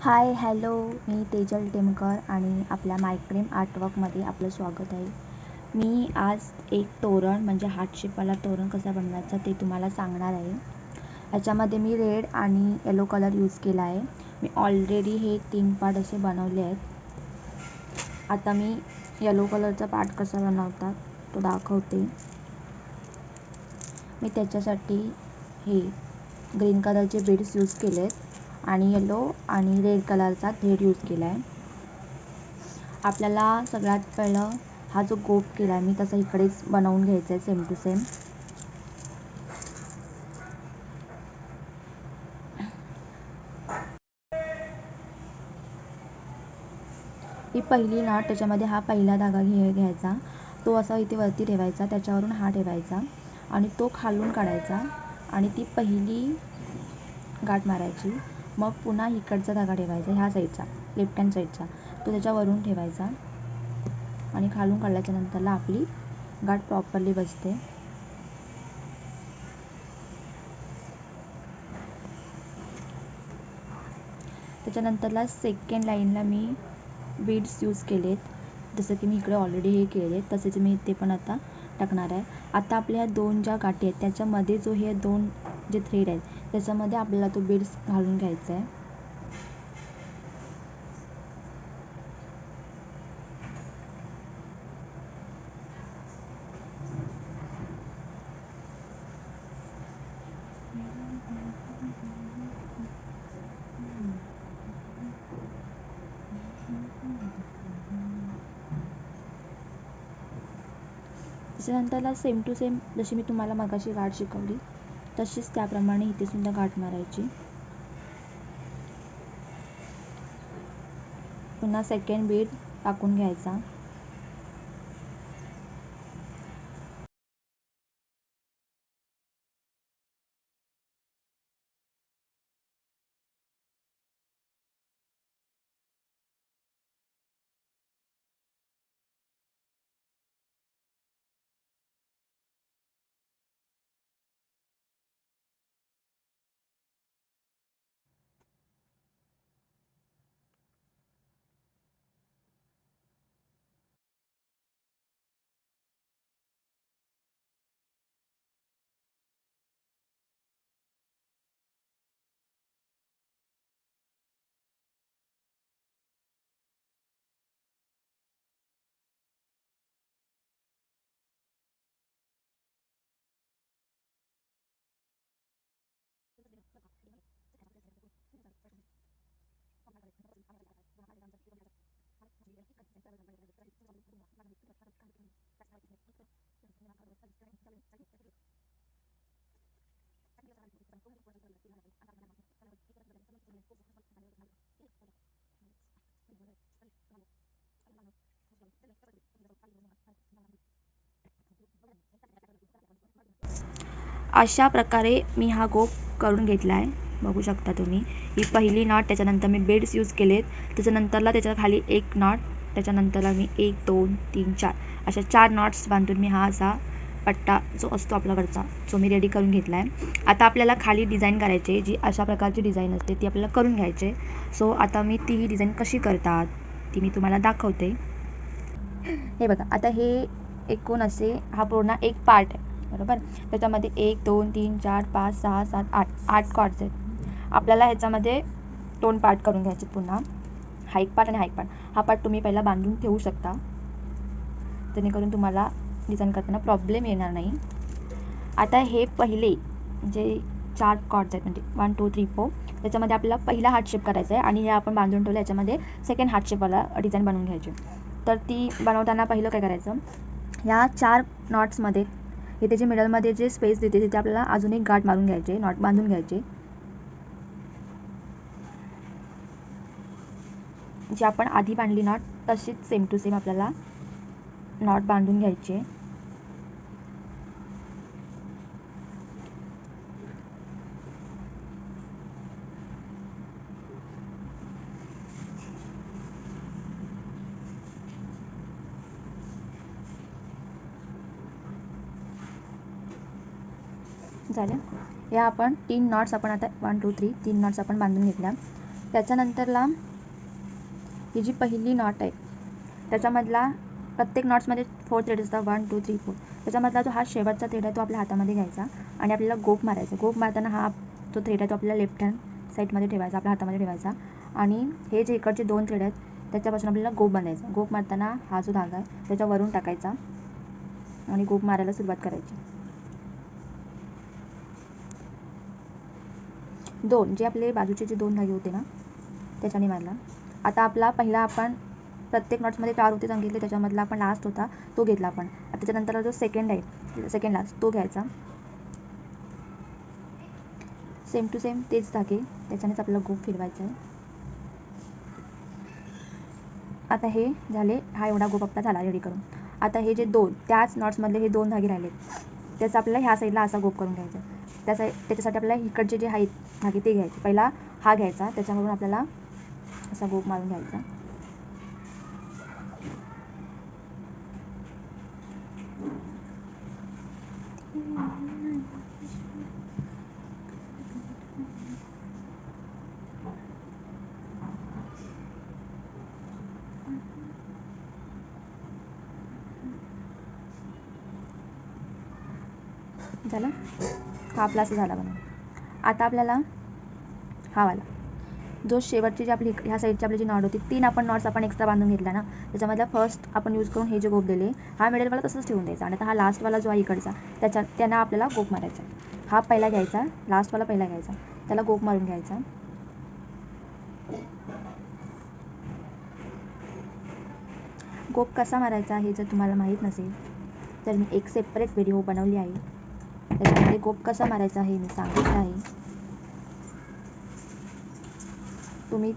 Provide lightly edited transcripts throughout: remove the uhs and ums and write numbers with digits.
Hi hello, मी तेजल टेमकर आणि आपल्या मायक्रेम आर्टवर्कमध्ये आपलं स्वागत आहे. मी आज एक तोरण म्हणजे हार्ट शेपवाला तोरण कसा बनवायचा ते तुम्हाला सांगणार आहे. ह्याच्यामध्ये मी रेड आणि येलो कलर यूज केला आहे. मी ऑलरेडी हे 3 पार्ट असे बनवले आहेत. आता मी येलो कलरचा पार्ट कसा बनवतात तो दाखवते. मी त्याच्यासाठी हे ग्रीन कलरचे बीड्स यूज केलेत आणि येलो आणि रेड कलरचा थ्रेड यूज केला आहे. आपल्याला सगळ्यात पहिलं हा जो गोप केला आहे मी तसा इकडेच बनवून घ्यायचा आहे सेम टू सेम. ही पहिली नॉट, त्याच्यामध्ये हा पहिला धागा घ्यायचा, तो असा इथे वरती ठेवायचा, त्याच्यावरून हा ठेवायचा आणि तो खालून काढायचा आणि ती पहिली गाठ मारायची. मग पुन्हा इकडचा धागा ठेवायचा ह्या साईडचा, लेफ्ट हँड साईडचा, तो त्याच्यावरून ठेवायचा आणि खालून काढल्याच्या नंतरला आपली गाठ प्रॉपरली बसते. त्याच्यानंतरला सेकंड लाईनला मी बीड्स यूज केलेत, जसं की मी इकडे ऑलरेडी हे केले तसेच मी ते पण आता टाकणार आहे. आता आपल्या ह्या 2 ज्या गाठी आहेत त्याच्यामध्ये जो हे 2 जे थ्रेड आहेत त्याच्यामध्ये आपल्याला तो बीड्स घालून घ्यायचा आहे. त्याच्यानंतरला सेम टू सेम जशी मी तुम्हाला मगाशी गाठ शिकवली तशीच त्याप्रमाणे इथे सुद्धा गाठ मारायची. पुन्हा सेकंड बीड टाकून घ्यायचा. अशा प्रकारे मी हा गोप करून घेतला आहे, बघू शकता तुम्ही. ही पहिली नॉट, त्याच्यानंतर मी बीड्स यूज केलेत, त्याच्यानंतरला त्याच्या खाली एक नॉट, त्याच्यानंतरला मी 1 2 3 4 अशा 4 नॉट्स बांधून मी हा असा पट्टा जो असतो आपला वरचा जो मी रेडी करून घेतला आहे. आता आपल्याला खाली डिझाईन करायची, जी अशा प्रकारची डिझाईन असते ती आपल्याला करून घ्यायची. सो आता मी ती डिझाईन कशी करतात ती मी तुम्हाला दाखवते. हे बघा, आता हे एकूण असे हा पूर्ण एक पार्ट आहे, बरोबर. त्याच्यामध्ये 1 2 3 4 5 6 7 8 कॉर्ड्स आहेत. आपल्याला ह्याच्यामध्ये 2 पार्ट करून घ्यायचे. पुन्हा हा एक पार्ट आणि हा एक पार्ट. हा पार्ट तुम्ही पहिला बांधून ठेवू शकता, जेणेकरून तुम्हाला डिझाईन करताना प्रॉब्लेम येणार नाही. आता हे पहिले जे 4 कॉर्ड्स आहेत म्हणजे 1 2 3 4, त्याच्यामध्ये आपल्याला पहिला हार्ट शेप करायचा आहे आणि हे आपण बांधून ठेवलं याच्यामध्ये सेकंड हार्ट शेपवाला डिझाईन बनवून घ्यायची. तर ती बनवताना पहिलं काय करायचं, या 4 नॉट्समध्ये इथे जे मिडलमध्ये जे स्पेस देते तिथे आपल्याला अजून एक गाठ मारून घ्यायचे, नॉट बांधून घ्यायचे. जी आपण आधी बांधली नॉट तशीच सेम टू सेम आपल्याला नॉट बांधून घ्यायचे. झालं. या आपण 3 नॉट्स आपण आता 1 2 3 3 नॉट्स आपण बांधून घेतल्या. त्याच्यानंतरला ही जी पहिली नॉट आहे त्याच्यामधला प्रत्येक नॉट्समध्ये 4 थ्रेड असतात, 1 2 3 4. त्याच्यामधला जो हा शेवटचा थ्रेड आहे तो आपल्या हातामध्ये घ्यायचा आणि आपल्याला गोप मारायचा. गोप मारताना हा जो थ्रेड आहे तो आपल्याला लेफ्ट हँड साईडमध्ये ठेवायचा, आपल्या हातामध्ये ठेवायचा. आणि हे जे इकडचे 2 थ्रेड आहेत त्याच्यापासून आपल्याला गोप बांधायचा. गोप मारताना हा जो धागा आहे त्याच्यावरून टाकायचा आणि गोप मारायला सुरुवात करायची. 2 जे आपले बाजूचे जे 2 धागे होते ना त्याच्याने मारला. आता आपला पहिला आपण प्रत्येक नॉट्समध्ये 4 होते सांगितले, त्याच्यामधला आपण लास्ट होता तो घेतला आपण. त्याच्यानंतरला जो सेकंड आहे, सेकंड लास्ट तो घ्यायचा. सेम टू सेम तेच धागे, त्याच्यानेच आपल्याला गोप फिरवायचा आहे. आता हे झाले, हा एवढा गोप आपला झाला रेडी करून. आता हे जे 2 त्याच नॉट्समधले हे 2 धागे राहिलेत त्याचा आपल्याला ह्या साईडला असा गोप करून घ्यायचा. त्याच्यासाठी आपल्याला इकडचे जे आहेत धागे ते घ्यायचे. पहिला हा घ्यायचा, त्याच्यामधून आपल्याला असा गोप मारून घ्यायचा. झालं, हा आपला असं झाला बनवून. आता आपल्याला हा वाला जो शेवटची जी आपली ह्या साईडची आपली जी नॉट होती 3 आपण नॉट्स आपण एक्स्ट्रा बांधून घेतला ना त्याच्यामधला फर्स्ट आपण यूज करून हे जे गोप दिले हा मिडलवाला तसंच ठेवून द्यायचा. आणि आता हा लास्टवाला जो आहे इकडचा त्यांना आपल्याला गोप मारायचा. हा पहिला घ्यायचा, लास्टवाला पहिला घ्यायचा, त्याला गोप मारून घ्यायचा. गोप कसा मारायचा हे जर तुम्हाला माहीत नसेल तर मी एक सेपरेट व्हिडिओ बनवली आहे, त्याच्यामध्ये गोप कसा मारायचा हे मी सांगितलं आहे. तुम्ही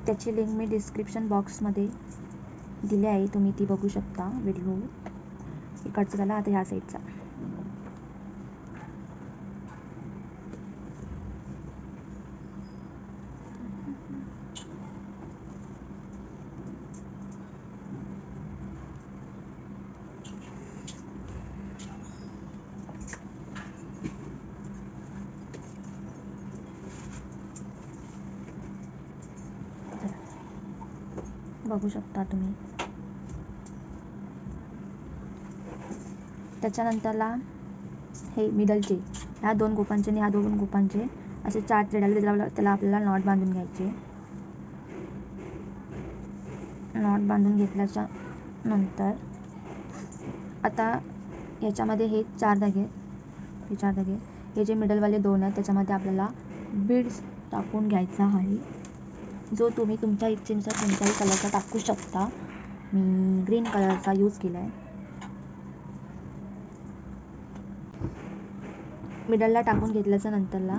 त्याची लिंक मी डिस्क्रिप्शन बॉक्समध्ये दिली आहे, तुम्ही ती बघू शकता व्हिडिओ. इकडचा झाला, आता ह्या साईडचा. बघू शकता तुम्ही. त्याच्यानंतरला हे मिडलचे ह्या 2 गोपांचे आणि ह्या 2 गोपांचे असे 4 थ्रेड आले, त्याला आपल्याला नॉट बांधून घ्यायचे. नॉट बांधून घेतल्याच्या नंतर आता ह्याच्यामध्ये हे 4 धागे, हे 4 धागे, हे जे मिडलवाले 2 आहेत त्याच्यामध्ये आपल्याला बीड्स टाकून घ्यायचा आहे, जो तुम्ही तुमच्या इच्छेनुसार कोणत्याही कलरचा टाकू शकता. मी ग्रीन कलरचा यूज केला आहे. मिडलला टाकून घेतल्याच्या नंतरला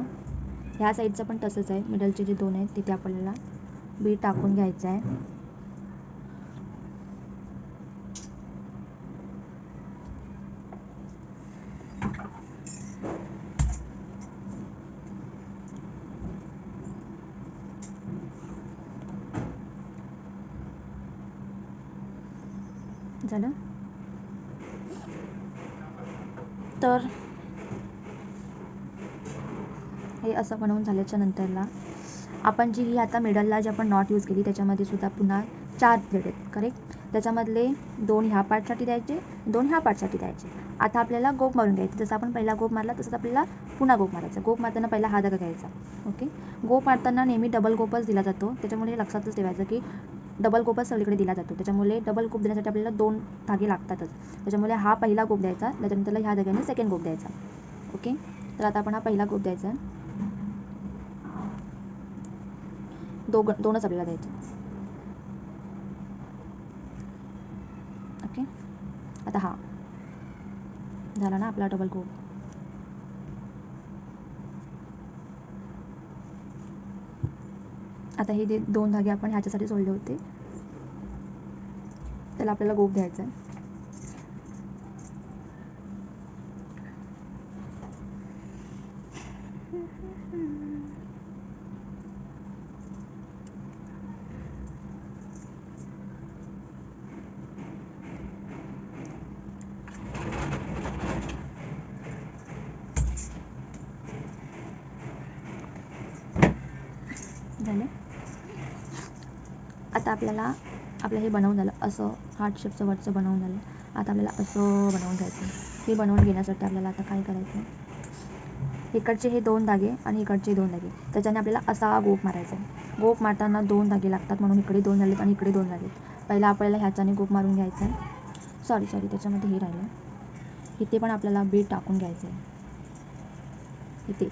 ह्या साईडचं पण तसंच आहे. मिडलचे जे 2 आहेत तिथे आपल्याला बीड टाकून घ्यायचं आहे. झालं. तर हे असं बनवून झाल्याच्या नंतरला आपण जी ही आता मिडलला जी आपण नॉट यूज केली त्याच्यामध्ये सुद्धा पुन्हा 4 थ्रेड आहेत करेक्ट. त्याच्यामधले 2 ह्या पार्टसाठी द्यायचे, 2 ह्या पार्टसाठी द्यायचे. आता आपल्याला गोप मारून घ्यायचं. जसं आपण पहिला गोप मारला तसंच आपल्याला पुन्हा गोप मारायचा. गोप मारताना पहिला हा धागा घ्यायचा. ओके, गोप मारताना नेहमी डबल गोपच दिला जातो, त्याच्यामुळे लक्षातच ठेवायचं की डबल गोपच सगळीकडे दिला जातो. त्याच्यामुळे डबल गोप देण्यासाठी आपल्याला 2 धागे लागतातच. त्याच्यामुळे हा पहिला गोप द्यायचा, त्याच्यानंतर ह्या धाग्याने सेकंड गोप द्यायचा. ओके, तर आता आपण हा पहिला गोप द्यायचा. 2च आपल्याला द्यायचे. ओके, आता हा झाला ना आपला डबल गोप. आता हे 2 धागे आपण ह्याच्यासाठी सोडले होते, त्याला आपल्याला गोप द्यायचा आहे. झालं. आता आपल्याला आपलं हे बनवून झालं, असं हार्ट शेपचं वरचं बनवून झालं. आता आपल्याला असं बनवून घ्यायचं. हे बनवून घेण्यासाठी आपल्याला आता काय करायचं, इकडचे हे 2 धागे आणि इकडचे 2 धागे, त्याच्याने आपल्याला असा गोप मारायचा आहे. गोप मारताना 2 धागे लागतात, म्हणून इकडे 2 झालेत आणि इकडे 2 झालेत. पहिला आपल्याला ह्याच्याने गोप मारून घ्यायचा आहे. सॉरी त्याच्यामध्ये हे राहिलं. इथे पण आपल्याला बीट टाकून घ्यायचं आहे. इथे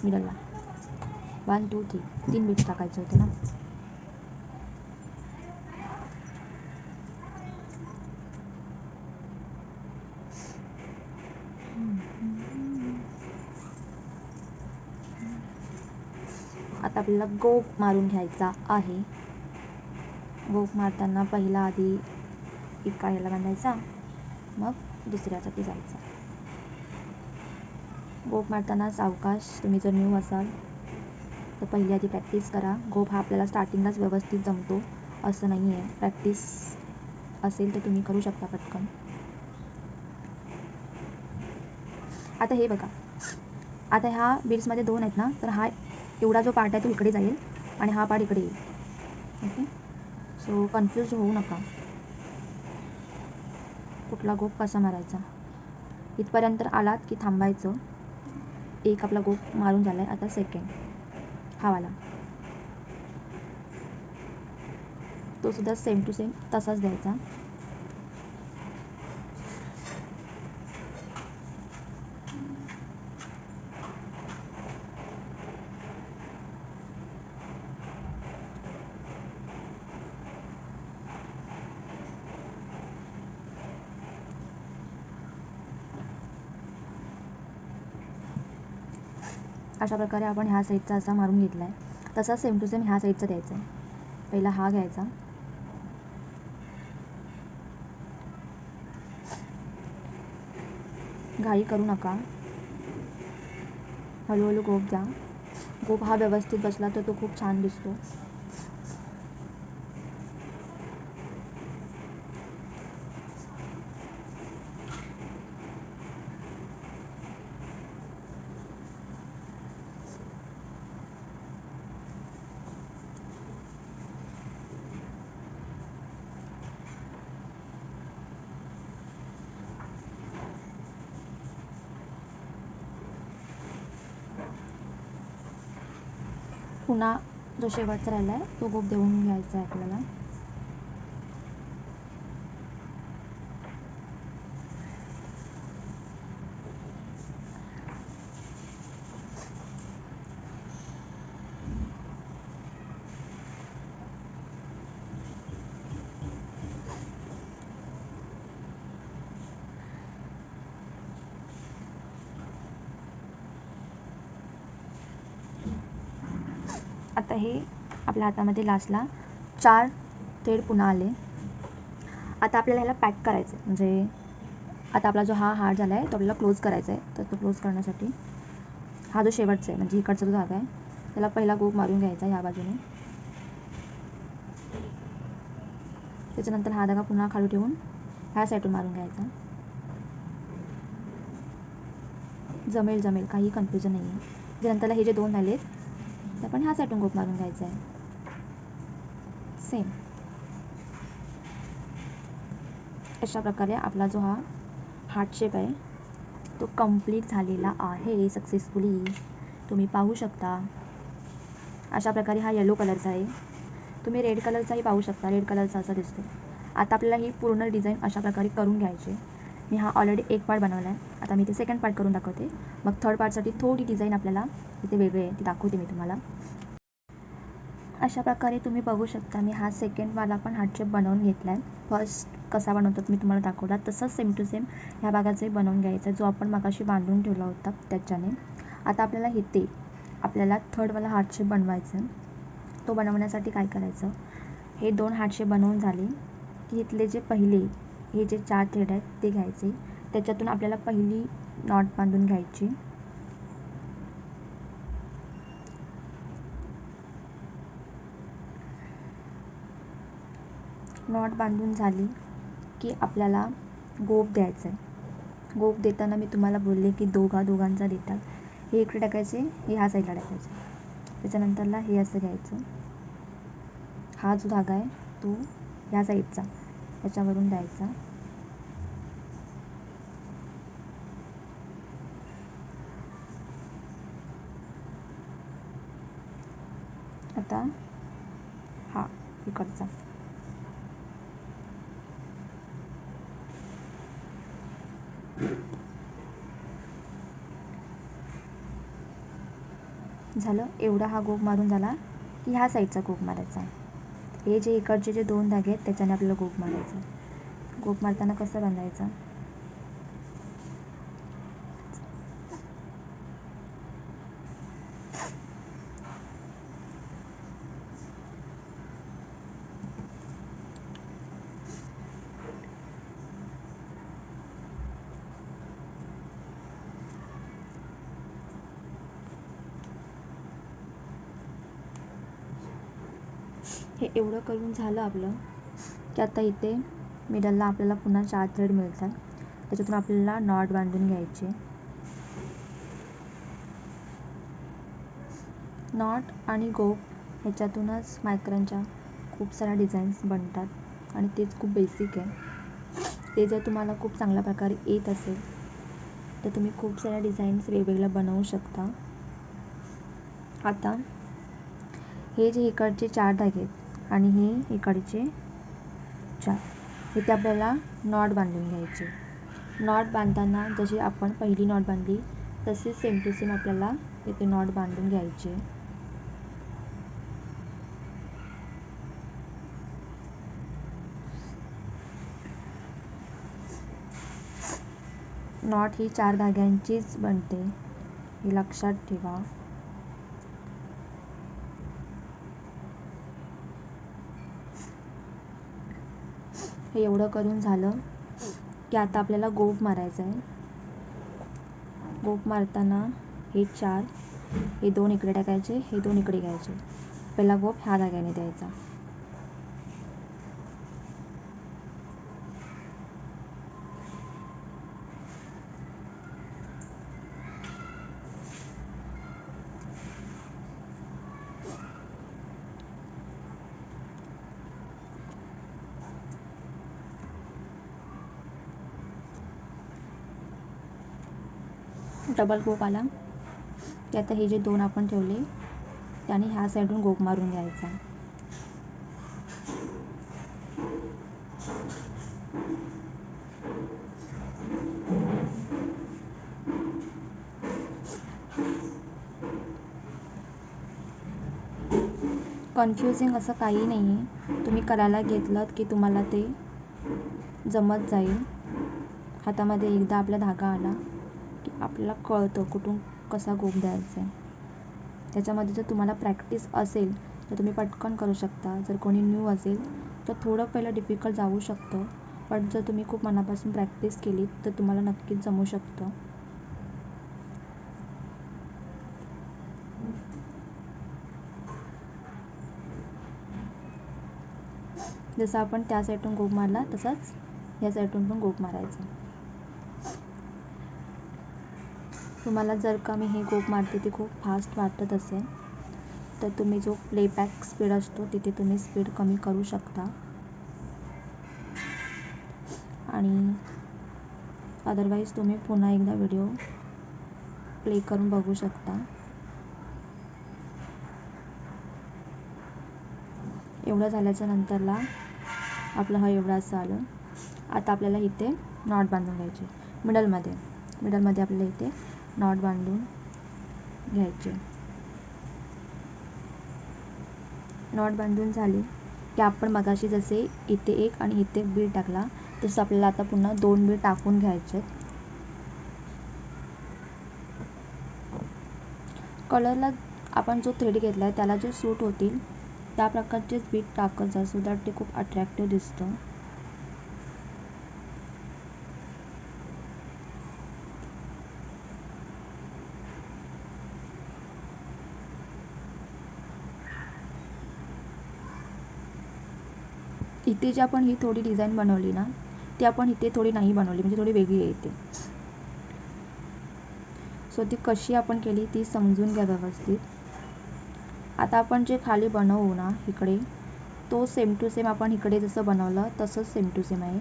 मिडलला 1 2 3 बीट्स टाकायचे होते ना. आता आपल्याला गोप मारून घ्यायचा आहे. गोप मारताना पहिला आधी एका ह्याला बांधायचा, मग दुसऱ्यासाठी जायचा. गोप मारताना सावकाश. तुम्ही जर न्यू असाल तर पहिली आधी प्रॅक्टिस करा. गोप हा आपल्याला स्टार्टिंगलाच व्यवस्थित जमतो असं नाही आहे. प्रॅक्टिस असेल तर तुम्ही करू शकता पटकन. आता हे बघा, आता ह्या बीड्समध्ये 2 आहेत ना, तर हा एवढा जो पार्ट आहे तो इकडे जाईल आणि हा पार्ट इकडे येईल. ओके, सो कन्फ्यूज होऊ नका. कुठला गोप कसा मारायचा, इथपर्यंत आलात की थांबायचं. एक आपला गोप मारून झाला आहे. आता सेकंड हा वाला, तो सुद्धा सेम टू सेम तसाच द्यायचा. अशा प्रकारे आपण ह्या साईडचा असा मारून घेतला आहे. तसा सेम टू सेम ह्या साईडचा द्यायचा आहे. पहिला हा घ्यायचा, घाई करू नका, हळूहळू गोप द्या. गोप हा व्यवस्थित बसला तर तो खूप छान दिसतो. पुन्हा जो शेवटचा राहिला आहे तो गोप देऊन घ्यायचा आहे आपल्याला. आता हे आपल्या हातामध्ये लास्टला 4 थ्रेड पुन्हा आले. आता आपल्याला ह्याला पॅक करायचं आहे. म्हणजे आता आपला जो हा हार्ट झाला आहे तो आपल्याला क्लोज करायचा आहे. तर तो क्लोज करण्यासाठी हा जो शेवटचा आहे, म्हणजे इकडचा जो धागा आहे त्याला पहिला गोप मारून घ्यायचा ह्या बाजूने. त्याच्यानंतर हा धागा पुन्हा खाली ठेवून ह्या साईडून मारून घ्यायचा. जमेल, काही कन्फ्युजन नाही आहे. त्यानंतर हे जे 2 झालेत ते आपण ह्या साईडून गोप मारून घ्यायचा आहे. सेम अशा प्रकारे आपला जो हा हार्ट शेप आहे तो कंप्लीट झालेला आहे सक्सेसफुली. तुम्ही पाहू शकता. अशा प्रकारे हा येलो कलरचा आहे. तुम्ही रेड कलरचाही पाहू शकता. रेड कलरचा असा दिसतो. आता आपल्याला ही पूर्ण डिझाईन अशा प्रकारे करून घ्यायची. मी हा ऑलरेडी एक पार्ट बनवला आहे. आता मी ते सेकंड पार्ट करून दाखवते. मग थर्ड पार्टसाठी थोडी डिझाईन आपल्याला इथे वेगळी आहे ती दाखवते मी तुम्हाला. अशा प्रकारे तुम्ही बघू शकता मी हा सेकंडवाला पण हार्ट शेप बनवून घेतला आहे. फर्स्ट कसा बनवतात मी तुम्हाला दाखवला, तसंच सेम टू सेम ह्या भागाचाही बनवून घ्यायचा जो आपण मगाशी बांधून ठेवला होता त्याच्याने. आता आपल्याला इथे आपल्याला थर्डवाला हार्ट शेप बनवायचा आहे. तो बनवण्यासाठी काय करायचं, हे 2 हार्ट शेप बनवून झाले की इथले जे पहिले हे जे 4 थ्रेड आहेत ते घ्यायचे. त्याच्यातून आपल्याला पहिली नॉट बांधून घ्यायची. नॉट बांधून झाली की आपल्याला गोप द्यायचा आहे. गोप देताना मी तुम्हाला बोलले की दोघांचा देतात. हे इकडे टाकायचे, हे ह्या साईडला टाकायचे. त्याच्यानंतरला हे असं घ्यायचं. हा जो धागा आहे तो ह्या साईडचा याच्यावरून द्यायचा. आता हा इकडचा झालं. एवढा हा गोप मारून झाला की ह्या साईडचा गोप मारायचा. हे जे इकडचे जे 2 धागे आहेत त्याच्याने आपल्याला गोप मारायचा. गोप मारताना कसं बांधायचा, हे एवढं करून झालं आपलं की आता इथे मिडलला आपल्याला पुन्हा 4 थ्रेड मिळतात. त्याच्यातून आपल्याला नॉट बांधून घ्यायचे. नॉट आणि गोप ह्याच्यातूनच मायक्रनच्या खूप साऱ्या डिझाईन्स बनतात आणि तेच खूप बेसिक आहे. ते जर तुम्हाला खूप चांगल्या प्रकारे येत असेल तर तुम्ही खूप साऱ्या डिझाईन्स वेगवेगळ्या बनवू शकता. आता हे जे इकडचे 4 धागे आहेत आणि हे इकडचे 4, इथे आपल्याला नॉट बांधून घ्यायचे. नॉट बांधताना जशी आपण पहिली नॉट बांधली तसेच सेम टू सेम आपल्याला इथे नॉट बांधून घ्यायचे. नॉट ही 4 धाग्यांचीच बनते, हे लक्षात ठेवा. हे एवढं करून झालं की आता आपल्याला गोप मारायचा आहे. गोप मारताना हे 4, हे 2 इकडे टाकायचे, हे 2 इकडे घ्यायचे. पहिला गोप ह्या धाग्याने द्यायचा. डबल गोप आला की आता हे जे 2 आपण ठेवले त्याने ह्या साईडून गोप मारून घ्यायचा. कन्फ्युजिंग असं काही नाही आहे. तुम्ही करायला घेतलं की तुम्हाला ते जमत जाईल. हातामध्ये एकदा आपला धागा आला की आपल्याला कळतं कुठून कसा गोप द्यायचा आहे. त्याच्यामध्ये जर तुम्हाला प्रॅक्टिस असेल तर तुम्ही पटकन करू शकता. जर कोणी न्यू असेल तर थोडं पहिलं डिफिकल्ट जाऊ शकतं, पण जर तुम्ही खूप मनापासून प्रॅक्टिस केली तर तुम्हाला नक्कीच जमू शकतं. जसं आपण त्या साईडून गोप मारला तसाच या साईडून पण गोप मारायचा. तुम्हाला जर का मी हे गोप मारते ते खूप फास्ट वाटत असेल तर तुम्ही जो प्लेबॅक स्पीड असतो तिथे तुम्ही स्पीड कमी करू शकता आणि अदरवाईज तुम्ही पुन्हा एकदा व्हिडिओ प्ले करून बघू शकता. एवढं झाल्याच्या नंतरला आपलं हा एवढं असं आलं. आता आपल्याला इथे नॉट बांधून घ्यायचे. मिडलमध्ये आपल्याला इथे नॉट बांधून घ्यायचे. नॉट बांधून झाली की आपण मगाशी जसे इथे एक आणि इथे बीड टाकला तसं आपल्याला आता पुन्हा 2 बीड टाकून घ्यायचे. कलरला आपण जो थ्रेड घेतला आहे त्याला जे सूट होतील त्या प्रकारचेच बीट टाकत जा, सो दॅट ते खूप अट्रॅक्टिव्ह दिसतं. इथे जी आपण ही थोडी डिझाईन बनवली ना ती आपण इथे थोडी नाही बनवली, म्हणजे थोडी वेगळी येते. सो ती कशी आपण केली ती समजून घ्या व्यवस्थित. आता आपण जे खाली बनवू ना इकडे तो सेम टू सेम आपण इकडे जसं बनवलं तसंच सेम टू सेम आहे.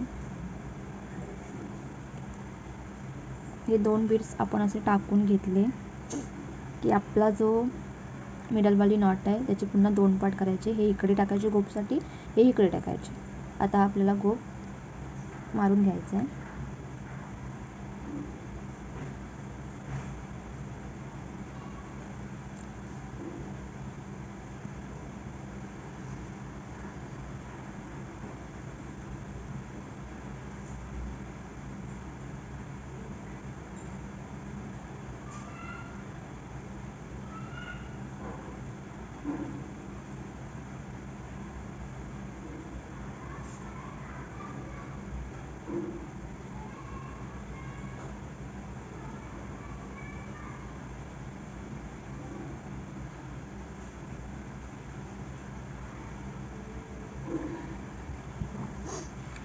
हे 2 बीड्स आपण असे टाकून घेतले की आपला जो मिडलवाली नॉट आहे त्याचे पुन्हा 2 पार्ट करायचे. हे इकडे टाकायचे गोपसाठी, हे इकडे टाकायचे. आता आपल्याला गोप मारून घ्यायचा आहे.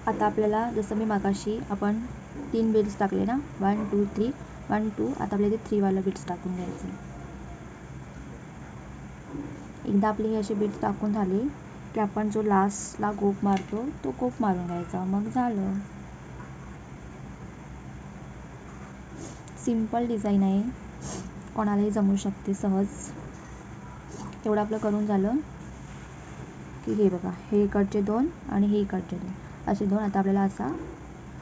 आता आपल्याला जसं मी मागाशी आपण 3 बीड्स टाकले ना, 1 2 3 1 2. आता आपल्याला ते 3 वाला बीड्स टाकून घ्यायचे. एकदा आपले हे असे बीड्स टाकून झाले की आपण जो लास्टला गोप मारतो तो गोप मारून घ्यायचा. मग झालं. सिंपल डिझाईन आहे, कोणालाही जमू शकते सहज. एवढं आपलं करून झालं की हे बघा, हे इकडचे 2 आणि हे इकडचे 2 असे 2. आता आपल्याला असा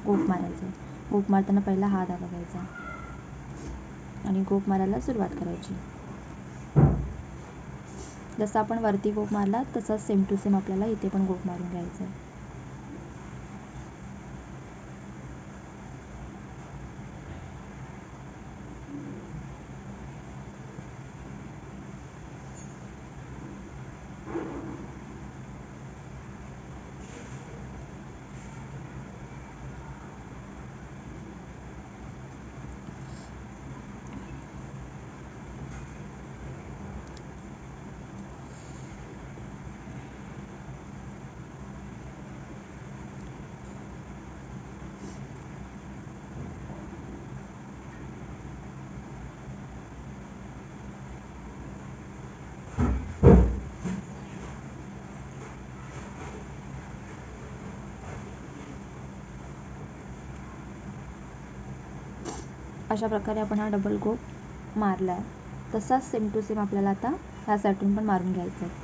गोप मारायचा आहे. गोप मारताना पहिला हा धागा घ्यायचा आणि गोप मारायला सुरुवात करायची. जसं आपण वरती गोप मारला तसंच सेम टू सेम आपल्याला इथे पण गोप मारून घ्यायचा आहे. अशा प्रकारे आपण हा डबल गोप मारला आहे. तसाच सेम टू सेम आपल्याला आता ह्या साईडून पण मारून घ्यायचं आहे.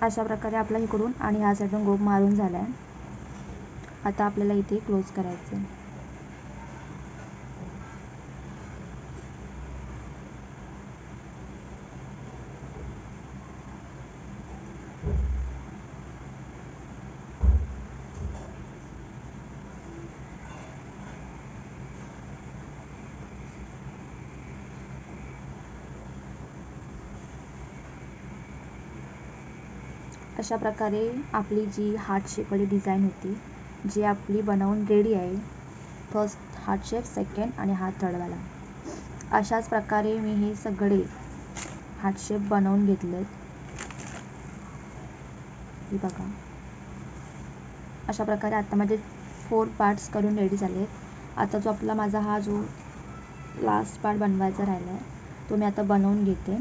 अशा प्रकारे आपला इकडून आणि ह्या साईडून गोप मारून झाला आहे. आता आपल्याला इथे क्लोज करायचं आहे. अशा प्रकारे आपली जी हार्ट शेपवाली डिझाईन होती, जी आपली बनवून रेडी आहे. फर्स्ट हार्ट शेप, सेकंड आणि हा थर्डवाला. अशाच प्रकारे मी हे सगळे हार्ट शेप बनवून घेतलेत. हे बघा, अशा प्रकारे आता माझे 4 पार्ट्स करून रेडी झालेत. आता जो आपला माझा हा जो लास्ट पार्ट बनवायचा राहिला आहे तो मी आता बनवून घेते,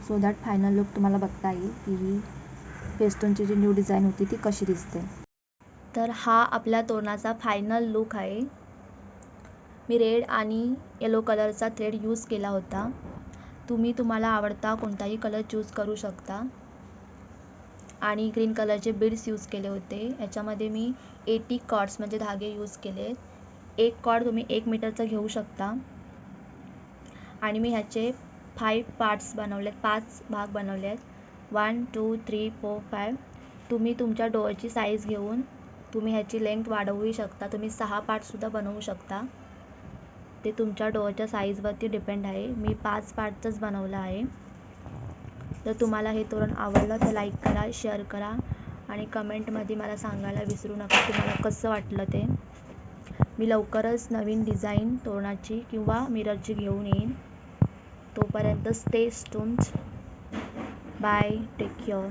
सो दॅट फायनल लुक तुम्हाला बघता येईल की ही फेस्टूनची जी न्यू डिझाईन होती ती कशी दिसते. तर हा आपल्या तोरणाचा फायनल लुक आहे. मी रेड आणि येलो कलरचा थ्रेड यूज केला होता. तुम्ही तुम्हाला आवडता कोणताही कलर चूज करू शकता. आणि ग्रीन कलरचे बीड्स यूज केले होते. याच्यामध्ये मी 80 कॉर्ड्स म्हणजे धागे यूज केले. एक कॉर्ड तुम्ही 1 मीटरचा घेऊ शकता. आणि मी ह्याचे 5 पार्ट्स बनवलेत, 5 भाग बनवले आहेत. 1 2 3 4 5. तुम्ही तुमच्या डोअरची साईज घेऊन तुम्ही ह्याची लेंथ वाढवू शकता. तुम्ही 6 पार्टसुद्धा बनवू शकता. ते तुमच्या डोअरच्या साईजवरती डिपेंड आहे. मी 5 पार्टचंच बनवलं आहे. जर तुम्हाला हे तोरण आवडलं तर लाईक करा, शेअर करा आणि कमेंटमध्ये मला सांगायला विसरू नका तुम्हाला कसं वाटलं ते. मी लवकरच नवीन डिझाईन तोरणाची किंवा मिररची घेऊन येईन. तोपर्यंत stay tuned. Bye, take care.